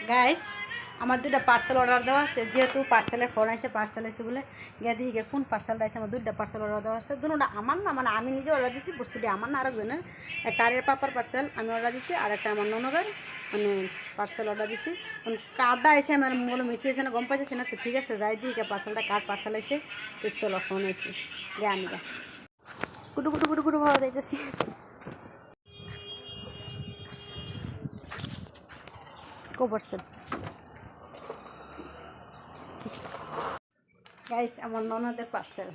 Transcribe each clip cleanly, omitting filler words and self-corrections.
Guys আমার দুইটা parcel order দেওয়া আছে, যেহেতু পার্সেলের ফোন আসছে, পার্সেল আসছে বলে গিয়ে দিই গে কোন পার্সেলটা আছে। আমার দুইটা পার্সেল অর্ডার দেওয়া আছে, দুটোটা আমার না, মানে আমি নিজে অর্ডার দিচ্ছি, বস্তুটি আমার না, আরেকজনের। একটা আরের পাপার পার্সেল আমি অর্ডার দিচ্ছি, আর একটা আমার ননদের মানে পার্সেল অর্ডার দিচ্ছি। কার্ডটা এসে আমার বলে মিশে এসে না, গম পাইছে না, তো ঠিক আছে যাই দিই পার্সেলটা, কার পার্সেল আছে তো চলো ফোন আসছি গে আমি গা কুটু কুটু কুটু কুটু ভাবা যাইতেছি। কো পার্সেল গাইস আমার ননদের পার্সেল,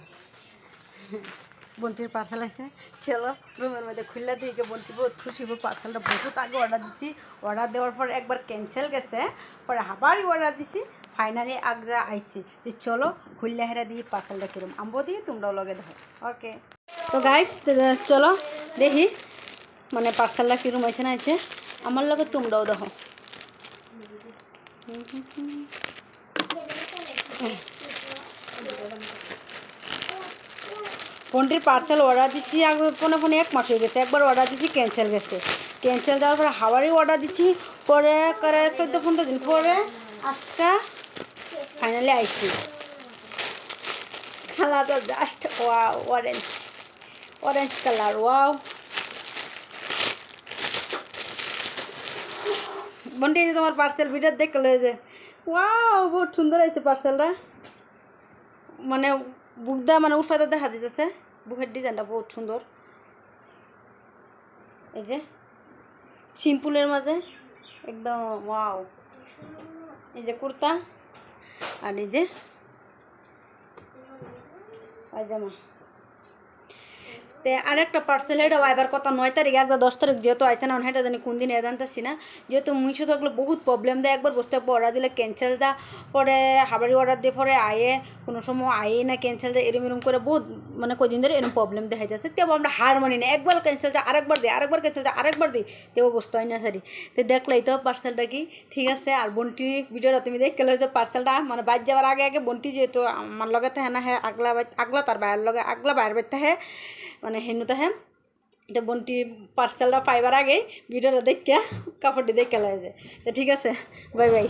বন্টির পার্সেল আছে। চলো রুমের মধ্যে খুললে দিকে বন্টি বহুত খুশি হবো। পার্সেলটা বহুত আগে অর্ডার দিছি, অর্ডার দেওয়ার পর একবার ক্যান্সেল গেছে, পরে আবারই অর্ডার দিছি, ফাইনালি আগরা আইসি। যে চলো খুললে হেরা দিয়ে পার্সেলটা কিরম আম্বো দিয়ে তোমরাও লগে দেখো। ওকে তো গাইস চলো দেখি মানে পার্সেলটা কিরম হয়েছে না আছে, আমার লগে তোমরাও দেখো। ফোনটির পার্সেল অর্ডার দিচ্ছি আগে ফোনে 1 মাস হয়ে গেছে, একবার অর্ডার দিচ্ছি ক্যান্সেল গেছে, ক্যান্সেল দেওয়ার পরে হাওয়ারই অর্ডার দিচ্ছি, পরে করে 14-15 দিন পরে আজকে ফাইনালি আইছি। কালারটা just wow, orange colour, wow. Bunty যে তোমার পার্সেল ভিডিও দেখে লয়ে যে ওয়াও বহুত সুন্দর হয়েছে পার্সেলটা, মানে বুকদা মানে উঠফাতে দেখা দিতেছে, বুকের ডিজাইনটা বহুত সুন্দর। এই যে সিম্পলের মাঝে একদম ওয়াও। এই যে কুর্তা আর এই যে পায়জামা। তো আরেকটা পার্সেল এটা আইবার কথা 9 তারিখ, একবার 10 তারিখ যেহেতু আইছে না, সেটা জানি কোন দিন জানতেছি না। যেহেতু মিশো থাকলে বহুত প্রবলেম দেয়, একবার বসতে অর্ডার দিলে ক্যান্সেল দা, পরে হাবারি অর্ডার দিয়ে পরে আয়ে কোনো সময় আয়ে না ক্যান্সেল দেয়, এরম করে বহুত মানে কদিন ধরে এরকম প্রবলেম দেখা যাচ্ছে। তেও আমরা হার মানি না, একবার ক্যান্সেল যায় আরেকবার দিই, আরেকবার ক্যান্সেল যায় আরেকবার দিই, তেও বসতে হয় না সারি। তো দেখলেই তো পার্সেলটা কি ঠিক আছে। আর বন্টি ভিডিওটা তুমি দেখলে যে পার্সেলটা মানে বাইর যাওয়ার আগে বন্টি যেহেতু আমার লগে থাকে না, হ্যাঁ আগলা তার বাইরের লগে আগলা বাইর বাইতে হ্যাঁ মানে হেনুতে হ্যাঁ। তো বন্টি পার্সেলটা পাইবার আগেই ভিডিওটা দেখে কাপড়টি দেখে লাগে যায়। তো ঠিক আছে, বাই বাই।